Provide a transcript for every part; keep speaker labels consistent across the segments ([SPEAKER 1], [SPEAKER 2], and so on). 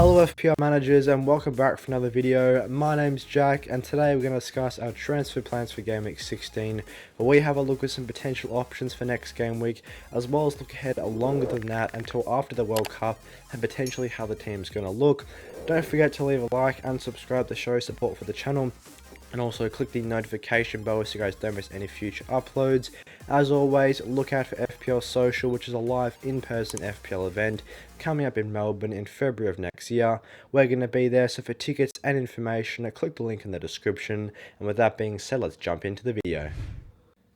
[SPEAKER 1] Hello FPL managers and welcome back for another video. My name's Jack and today we're going to discuss our transfer plans for Game Week 16, where we have a look at some potential options for next game week, as well as look ahead longer than that until after the World Cup and potentially how the team's going to look. Don't forget to leave a like and subscribe to show support for the channel. And also click the notification bell so you guys don't miss any future uploads. As always, look out for FPL Social, which is a live in-person FPL event coming up in Melbourne in February of next year. We're going to be there, so for tickets and information, click the link in the description. And with that being said, let's jump into the video.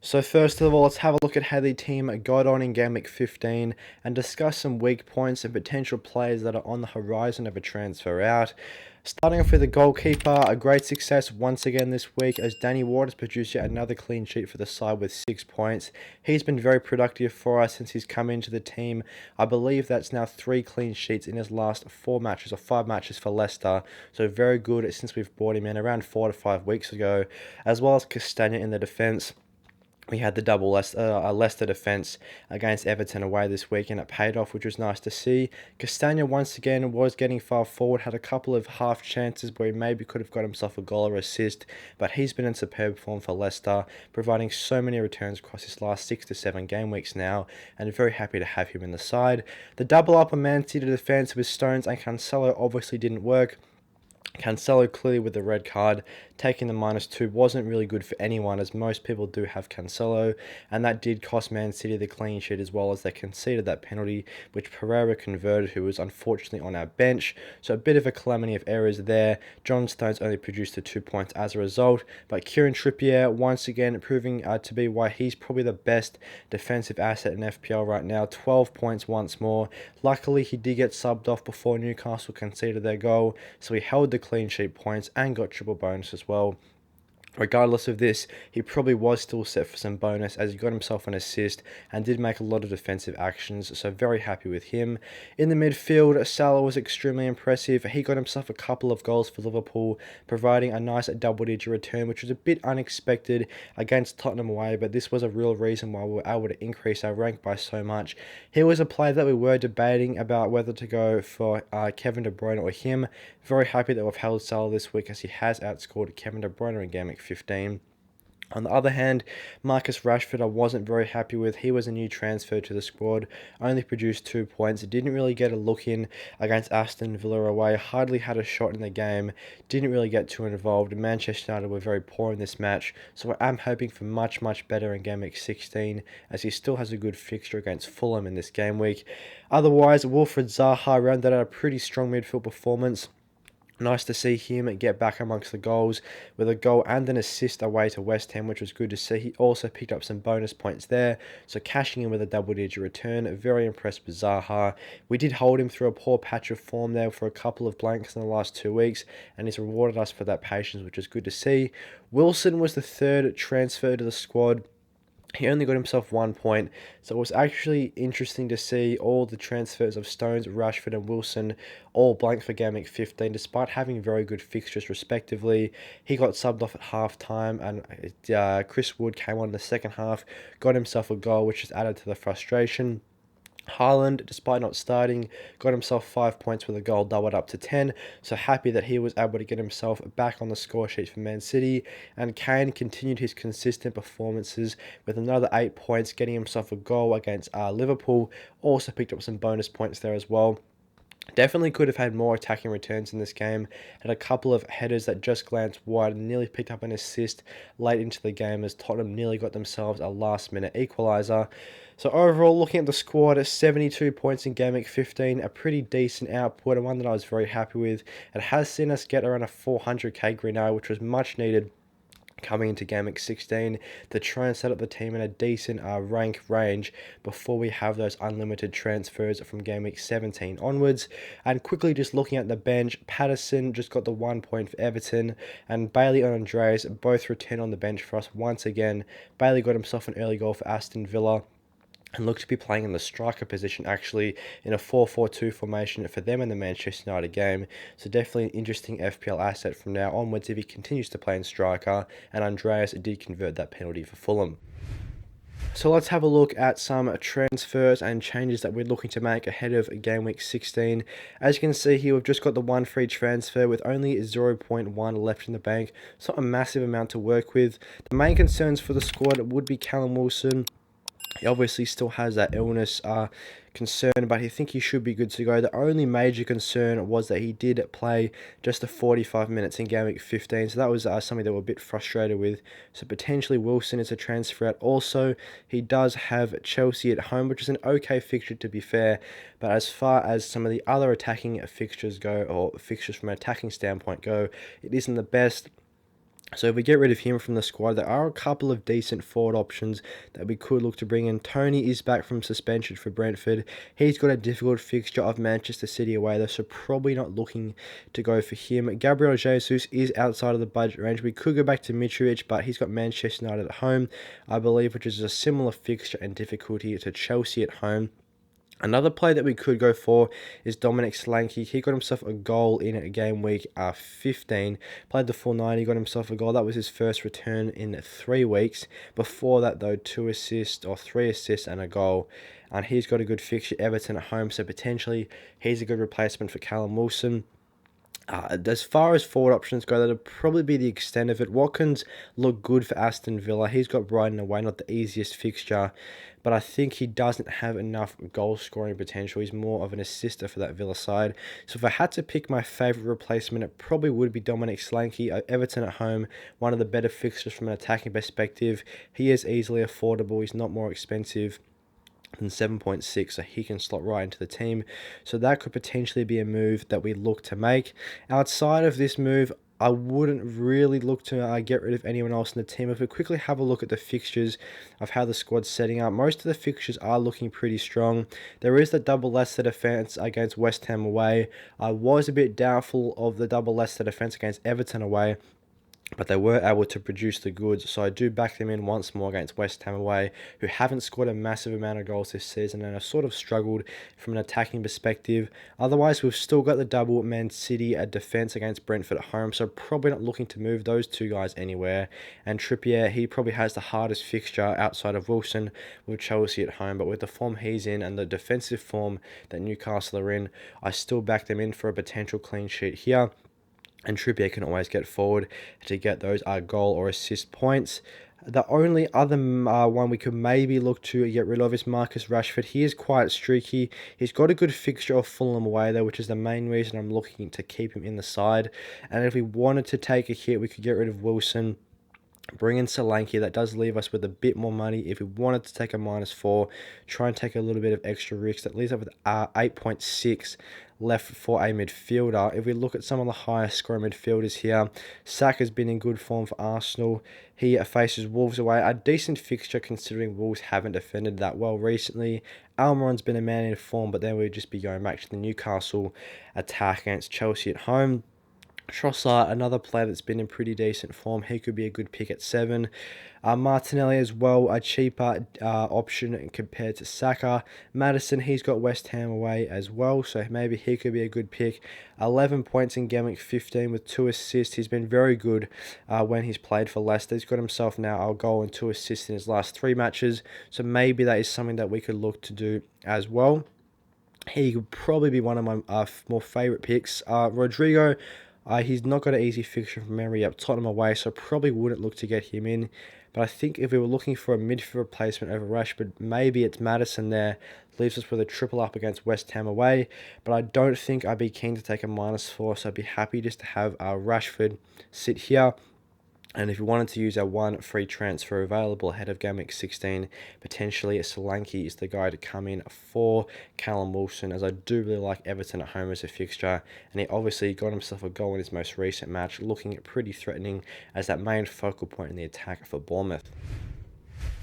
[SPEAKER 1] So first of all, let's have a look at how the team got on in Game Week 15 and discuss some weak points and potential players that are on the horizon of a transfer out. Starting off with the goalkeeper, a great success once again this week as Danny Ward has produced yet another clean sheet for the side with 6 points. He's been very productive for us since he's come into the team. I believe that's now 3 clean sheets in his last 4 matches or 5 matches for Leicester. So very good since we've brought him in around 4 to 5 weeks ago, as well as Castagna in the defence. We had the double Leicester defence against Everton away this week, and it paid off, which was nice to see. Castagna once again was getting far forward, had a couple of half chances where he maybe could have got himself a goal or assist, but he's been in superb form for Leicester, providing so many returns across his last 6 to 7 game weeks now, and very happy to have him in the side. The double up on Man City defence with Stones and Cancelo obviously didn't work. Cancelo clearly with the red card, taking the -2 wasn't really good for anyone, as most people do have Cancelo, and that did cost Man City the clean sheet, as well as they conceded that penalty which Pereira converted, who was unfortunately on our bench. So a bit of a calamity of errors there. John Stones only produced the 2 points as a result, but Kieran Trippier once again proving to be why he's probably the best defensive asset in FPL right now. 12 points once more. Luckily he did get subbed off before Newcastle conceded their goal, so he held the clean sheet points and got triple bonus as well. Regardless of this, he probably was still set for some bonus, as he got himself an assist and did make a lot of defensive actions, so very happy with him. In the midfield, Salah was extremely impressive. He got himself a couple of goals for Liverpool, providing a nice double-digit return, which was a bit unexpected against Tottenham away, but this was a real reason why we were able to increase our rank by so much. He was a player that we were debating about whether to go for Kevin De Bruyne or him. Very happy that we've held Salah this week, as he has outscored Kevin De Bruyne in Game Week 15. On the other hand, Marcus Rashford I wasn't very happy with. He was a new transfer to the squad, only produced 2 points, didn't really get a look in against Aston Villa away, hardly had a shot in the game, didn't really get too involved. Manchester United were very poor in this match, so I'm hoping for much better in Game Week 16, as he still has a good fixture against Fulham in this game week. Otherwise, Wilfried Zaha rounded out a pretty strong midfield performance. Nice to see him get back amongst the goals with a goal and an assist away to West Ham, which was good to see. He also picked up some bonus points there, so cashing in with a double-digit return. Very impressed with Zaha. We did hold him through a poor patch of form there for a couple of blanks in the last 2 weeks, and he's rewarded us for that patience, which is good to see. Wilson was the third transfer to the squad. He only got himself 1 point, so it was actually interesting to see all the transfers of Stones, Rashford and Wilson all blank for Game Week 15, despite having very good fixtures respectively. He got subbed off at half time, and Chris Wood came on in the second half, got himself a goal, which has added to the frustration. Haaland, despite not starting, got himself 5 points with a goal, doubled up to 10, so happy that he was able to get himself back on the score sheet for Man City. And Kane continued his consistent performances with another 8 points, getting himself a goal against Liverpool, also picked up some bonus points there as well. Definitely could have had more attacking returns in this game. Had a couple of headers that just glanced wide and nearly picked up an assist late into the game, as Tottenham nearly got themselves a last-minute equaliser. So overall, looking at the squad, 72 points in Game Week 15, a pretty decent output, and one that I was very happy with. It has seen us get around a 400k green, which was much needed coming into Game Week 16 to try and set up the team in a decent rank range before we have those unlimited transfers from Game Week 17 onwards. And quickly just looking at the bench, Patterson just got the 1 point for Everton, and Bailey and Andreas both returned on the bench for us once again. Bailey got himself an early goal for Aston Villa, and look to be playing in the striker position, actually, in a 4-4-2 formation for them in the Manchester United game. So definitely an interesting FPL asset from now onwards if he continues to play in striker, and Andreas did convert that penalty for Fulham. So let's have a look at some transfers and changes that we're looking to make ahead of game week 16. As you can see here, we've just got the one free transfer with only 0.1 left in the bank. It's not a massive amount to work with. The main concerns for the squad would be Callum Wilson. He obviously still has that illness concern, but I think he should be good to go. The only major concern was that he did play just the 45 minutes in game week 15, so that was something that we're a bit frustrated with. So potentially Wilson is a transfer out. Also, he does have Chelsea at home, which is an okay fixture to be fair, but as far as some of the other attacking fixtures go, or fixtures from an attacking standpoint go, it isn't the best. So if we get rid of him from the squad, there are a couple of decent forward options that we could look to bring in. Tony is back from suspension for Brentford. He's got a difficult fixture of Manchester City away, though, so probably not looking to go for him. Gabriel Jesus is outside of the budget range. We could go back to Mitrovic, but he's got Manchester United at home, I believe, which is a similar fixture and difficulty to Chelsea at home. Another play that we could go for is Dominic Solanke. He got himself a goal in game week 15. Played the full 90, got himself a goal. That was his first return in 3 weeks. Before that, though, 2 assists or 3 assists and a goal. And he's got a good fixture, Everton at home, so potentially he's a good replacement for Callum Wilson. As far as forward options go, that'll probably be the extent of it. Watkins looked good for Aston Villa. He's got Brighton away, not the easiest fixture, but I think he doesn't have enough goal scoring potential. He's more of an assister for that Villa side. So if I had to pick my favourite replacement, it probably would be Dominic Solanke. Everton at home, one of the better fixtures from an attacking perspective. He is easily affordable. He's not more expensive than 7.6, so he can slot right into the team. So that could potentially be a move that we look to make. Outside of this move, I wouldn't really look to get rid of anyone else in the team. If we quickly have a look at the fixtures of how the squad's setting up, most of the fixtures are looking pretty strong. There is the double Leicester defence against West Ham away. I was a bit doubtful of the double Leicester defence against Everton away, but they were able to produce the goods, so I do back them in once more against West Ham away, who haven't scored a massive amount of goals this season and have sort of struggled from an attacking perspective. Otherwise, we've still got the double Man City defence against Brentford at home, so probably not looking to move those two guys anywhere. And Trippier, he probably has the hardest fixture outside of Wilson with Chelsea at home, but with the form he's in and the defensive form that Newcastle are in, I still back them in for a potential clean sheet here. And Trippier can always get forward to get those goal or assist points. The only other one we could maybe look to get rid of is Marcus Rashford. He is quite streaky. He's got a good fixture of Fulham away though, which is the main reason I'm looking to keep him in the side. And if we wanted to take a hit, we could get rid of Wilson, bring in Solanke. That does leave us with a bit more money. If we wanted to take a -4, try and take a little bit of extra risk, that leaves us with 8.6 left for a midfielder. If we look at some of the highest scoring midfielders here, Saka's been in good form for Arsenal. He faces Wolves away, a decent fixture considering Wolves haven't defended that well recently. Almiron's been a man in form, but then we'd just be going back to the Newcastle attack against Chelsea at home. Trossard, another player that's been in pretty decent form. He could be a good pick at 7. Martinelli as well, a cheaper option compared to Saka. Maddison, he's got West Ham away as well, so maybe he could be a good pick. 11 points in game week 15 with 2 assists. He's been very good when he's played for Leicester. He's got himself now a goal and 2 assists in his last 3 matches, so maybe that is something that we could look to do as well. He could probably be one of my more favourite picks. Rodrigo, he's not got an easy fixture from memory up Tottenham away, so probably wouldn't look to get him in. But I think if we were looking for a midfield replacement over Rashford, maybe it's Maddison there. Leaves us with a triple up against West Ham away. But I don't think I'd be keen to take a -4, so I'd be happy just to have Rashford sit here. And if you wanted to use our one free transfer available ahead of game week 16, potentially Solanke is the guy to come in for Callum Wilson, as I do really like Everton at home as a fixture. And he obviously got himself a goal in his most recent match, looking pretty threatening as that main focal point in the attack for Bournemouth.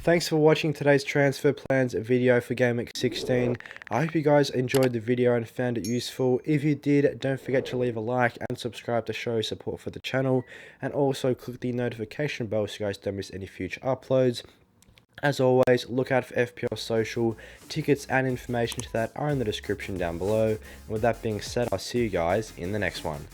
[SPEAKER 1] Thanks for watching today's transfer plans video for game week 16. I hope you guys enjoyed the video and found it useful. If you did, don't forget to leave a like and subscribe to show support for the channel. And also click the notification bell so you guys don't miss any future uploads. As always, look out for FPL Social. Tickets and information to that are in the description down below. And with that being said, I'll see you guys in the next one.